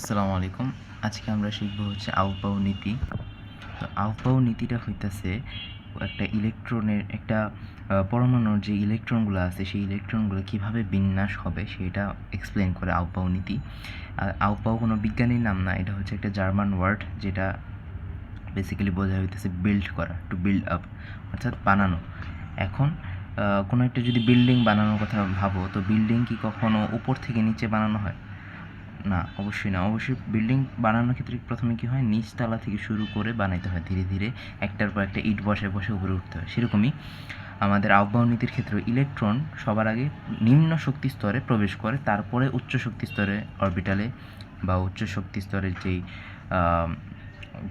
আসসালামু আলাইকুম। আজকে আমরা শিখব হচ্ছে আউটবাউ নীতি। তো আউটবাউ নীতিটা হইতেছে একটা ইলেকট্রনের একটা পরমাণুর যে ইলেকট্রনগুলো আছে সেই ইলেকট্রনগুলো কীভাবে বিন্যাস হবে সেটা এক্সপ্লেন করে আউটবাউ নীতি। আর আউটবাউ কোনো বিজ্ঞানীর নাম না, এটা হচ্ছে একটা জার্মান ওয়ার্ড যেটা বেসিক্যালি বোঝা হইতেছে বিল্ড করা, টু বিল্ড আপ, অর্থাৎ বানানো। এখন কোনো একটা যদি বিল্ডিং বানানোর কথা ভাবো, তো বিল্ডিং কি কখনো উপর থেকে নিচে বানানো হয়? না, অবশ্যই না। অবশ্যই বিল্ডিং বানানোর ক্ষেত্রে প্রথমে কী হয়, নিচতলা থেকে শুরু করে বানাইতে হয়, ধীরে ধীরে একটার পর একটা ইট বসায় বসে উপরে উঠতে হয়। সেরকমই আমাদের আউটবাউ নীতির ক্ষেত্রে ইলেকট্রন সবার আগে নিম্ন শক্তি স্তরে প্রবেশ করে, তারপরে উচ্চ শক্তি স্তরে অরবিটালে বা উচ্চ শক্তি স্তরের যেই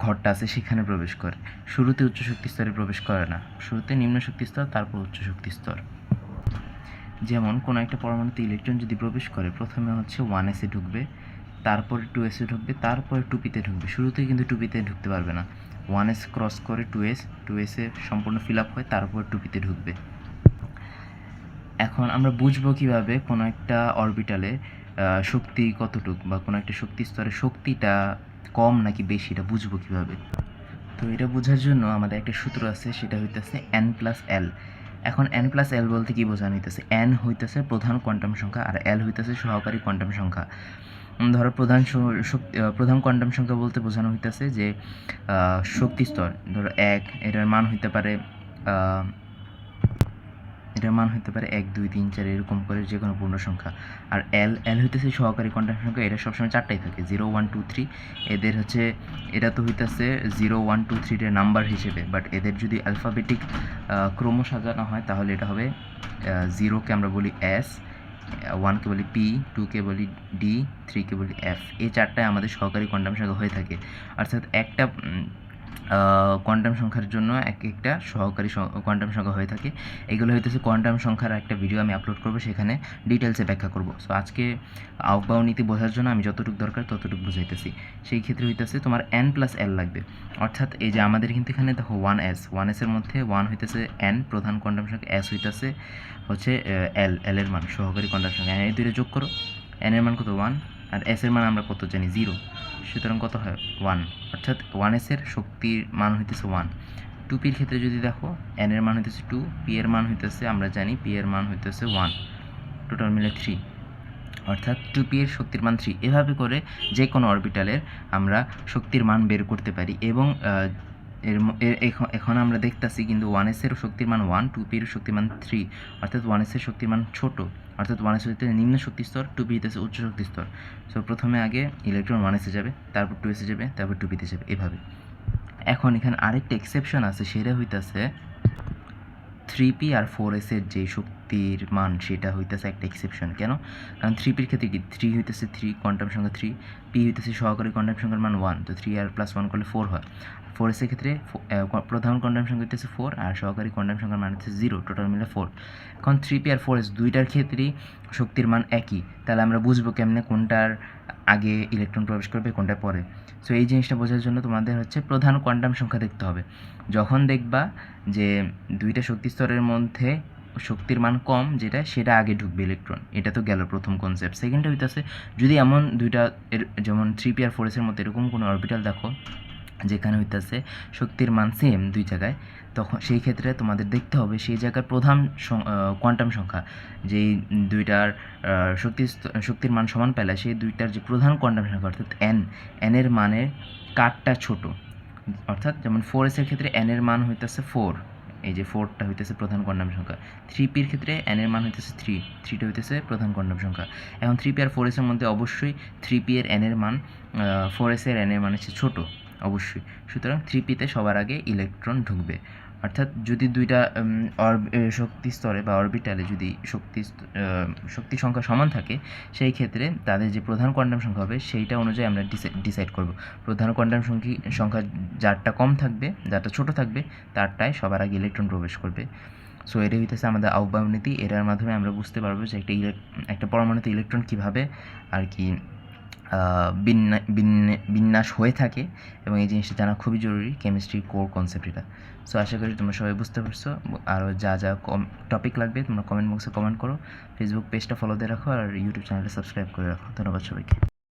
ঘরটা আছে সেখানে প্রবেশ করে। শুরুতে উচ্চ শক্তি স্তরে প্রবেশ করে না, শুরুতে নিম্ন শক্তি স্তর, তারপর উচ্চ শক্তি স্তর। যেমন কোনো একটা পরমাণুতে ইলেকট্রন যদি প্রবেশ করে, প্রথমে হচ্ছে 1s এ ঢুকবে, তারপরে 2s এ ঢুকবে, তারপরে 2p-তে ঢুকবে। শুরুতেই কিন্তু 2p-তে ঢুকতে পারবে না, 1s ক্রস করে 2s এ সম্পূর্ণ ফিল আপ হয়, তারপর 2p-তে ঢুকবে। এখন আমরা বুঝবো কিভাবে কোনো একটা অরবিটালে শক্তি কতটুকু বা কোনো একটা শক্তি স্তরে শক্তিটা কম নাকি বেশি, এটা বুঝবো কিভাবে? তো এটা বোঝার জন্য আমাদের একটা সূত্র আছে, সেটা হইতেছে n+l। এখন n+l বলতে কি বোঝানো হইতেছে? n হইতেছে প্রধান কোয়ান্টাম সংখ্যা আর l হইতেছে সহকারী কোয়ান্টাম সংখ্যা। ধরো প্রধান কোয়ান্টাম সংখ্যা বলতে বোঝানো হইতেছে যে শক্তি স্তর, ধরো 1, এটার মান হইতে পারে 1, 2, 3, 4 এরকম করে যে কোনো পূর্ণ সংখ্যা। আর এল হইতেছে সহকারী কোয়ান্টাম সংখ্যা, এটা সবসময় 4টাই থাকে, 0, 1, 2, 3। এদের হচ্ছে এটা তো হইতেছে 0, 1, 2, 3 এর নাম্বার হিসেবে, বাট এদের যদি অ্যালফাবেটিক ক্রম সাজানো হয় তাহলে এটা হবে 0-কে আমরা বলি S, 1-কে বলি P, 2-কে বলি D, 3-কে বলি F। এই 4টায় আমাদের সহকারী কোয়ান্টাম সংখ্যা হয়ে থাকে। অর্থাৎ একটা কোয়ান্টাম সংখ্যার জন্য এক একটা সহকারী কোয়ান্টাম সংখ্যা হয়ে থাকে। এগুলো হইতেছে কোয়ান্টাম সংখ্যার একটা ভিডিও আমি আপলোড করব, সেখানে ডিটেলসে ব্যাখ্যা করব। সো আজকে আউটবাউ নীতি বোঝার জন্য আমি যতটুকু দরকার ততটুকু বুঝাইতেছি। সেই ক্ষেত্রে হইতেছে তোমার n+l লাগবে, অর্থাৎ এই যে আমাদের কিন্তু এখানে দেখো 1s এর মধ্যে 1 হইতেছে n প্রধান কোয়ান্টাম সংখ্যা, s হইতেছে হচ্ছে l এর মান সহকারী কোয়ান্টাম সংখ্যা। এই দুইটা যোগ করো, n এর মান কত 1 আর s এর মান আমরা কত জানি 0, সুতরাং কত হয় 1, অর্থাৎ 1s এর শক্তির মান হইতেছে 1। 2p-র ক্ষেত্রে যদি দেখো, n এর মান হইতেছে 2, p এর মান হইতেছে আমরা জানি p এর মান হইতেছে 1, টোটাল মিলে 3, অর্থাৎ 2p এর শক্তির মান 3। এভাবে করে যে কোনো অরবিটালের আমরা শক্তির মান বের করতে পারি। এবং এখন আমরা দেখতেছি কিন্তু 1s এর শক্তির মান 1, 2p এর শক্তির মান 3, অর্থাৎ 1s এর শক্তির মান ছোট, অর্থাৎ 1s হইতে নিম্ন শক্তি স্তর, 2p হইতেছে উচ্চ শক্তি স্তর। সো প্রথমে আগে ইলেকট্রন 1s এ যাবে, তারপর 2s এ যাবে, তারপর 2p-তে যাবে, এভাবে। এখন এখানে আরেকটা এক্সেপশন আছে, সেটা হইতেছে 3p আর 4s এর যে শক্তির মান সেটা হইতেছে একটা এক্সেপশন। কেন? কারণ 3p-র ক্ষেত্রে কি 3 হইতেছে 3 কোয়ান্টাম সংখ্যা 3, p হইতেছে সহকারী কোয়ান্টাম সংখ্যার মান 1, তো 3 আর +1 করলে 4 হয়। 4s এর ক্ষেত্রে প্রধান কোয়ান্টাম সংখ্যা হইতেছে 4 আর সহকারী কোয়ান্টাম সংখ্যার মান হচ্ছে 0, টোটাল মিলে 4। এখন 3p আর 4s দুইটার ক্ষেত্রেই শক্তির মান একই, তাহলে আমরা বুঝবো কেমনে কোনটার আগে ইলেকট্রন প্রবেশ করবে কোনটার পরে। সো এই জিনিসটা বোঝার জন্য তোমাদের হচ্ছে প্রধান কোয়ান্টাম সংখ্যা দেখতে হবে। যখন দেখবা যে দুইটা শক্তি স্তরের মধ্যে শক্তির মান কম যেটা, সেটা আগে ঢুকবে ইলেকট্রন, এটা তো গেল প্রথম কনসেপ্ট। সেকেন্ডটা হইতেছে যদি এমন দুইটা যেমন 3p আর 4s-এর মধ্যে এরকম কোনো অরবিটাল দেখো যেখানে হইতেছে শক্তির মান সেম দুই জায়গায়, তখন সেই ক্ষেত্রে তোমাদের দেখতে হবে সেই জায়গার প্রধান কোয়ান্টাম সংখ্যা, যেই দুইটার শক্তির মান সমান পেলে সেই দুইটার যে প্রধান কোয়ান্টাম সংখ্যা অর্থাৎ n এর মানের কারটা ছোট। অর্থাৎ যেমন 4s এর ক্ষেত্রে n এর মান হইতেছে 4, এই যে 4টা হইতেছে প্রধান কোয়ান্টাম সংখ্যা। 3p-র ক্ষেত্রে n এর মান হইতেছে 3টা হইতেছে প্রধান কোয়ান্টাম সংখ্যা। এখন 3p আর 4s এর মধ্যে অবশ্যই 3p এর n এর মান 4s এর n এর মান হচ্ছে ছোট, অবশ্যই। সুতরাং 3p-তে সবার আগে ইলেকট্রন ঢুকবে। অর্থাৎ যদি দুইটা শক্তি স্তরে বা অরবিটালে যদি শক্তি সংখ্যা সমান থাকে, সেই ক্ষেত্রে তাদের যে প্রধান কোয়ান্টাম সংখ্যা হবে সেইটা অনুযায়ী আমরা ডিসাইড করব। প্রধান কোয়ান্টাম সংখ্যা যারটা কম থাকবে, যারটা ছোট থাকবে, তারটায় সবার আগে ইলেকট্রন প্রবেশ করবে। সো এটা হইতেছে আমাদের আউটবাউ নীতি। এটার মাধ্যমে আমরা বুঝতে পারবো যে একটা পরমাণুতে ইলেকট্রন কীভাবে আর কি বিন্যাস হয়ে থাকে, এবং এই জিনিসটা জানা খুবই জরুরি, কেমিস্ট্রির কোর কনসেপ্ট এটা। সো আশা করি তোমরা সবাই বুঝতে পারছো। আরও যা যা টপিক লাগবে তোমরা কমেন্ট বক্সে কমেন্ট করো, ফেসবুক পেজটা ফলো দিয়ে রাখো আর ইউটিউব চ্যানেলটা সাবস্ক্রাইব করে রাখো। ধন্যবাদ সবাইকে।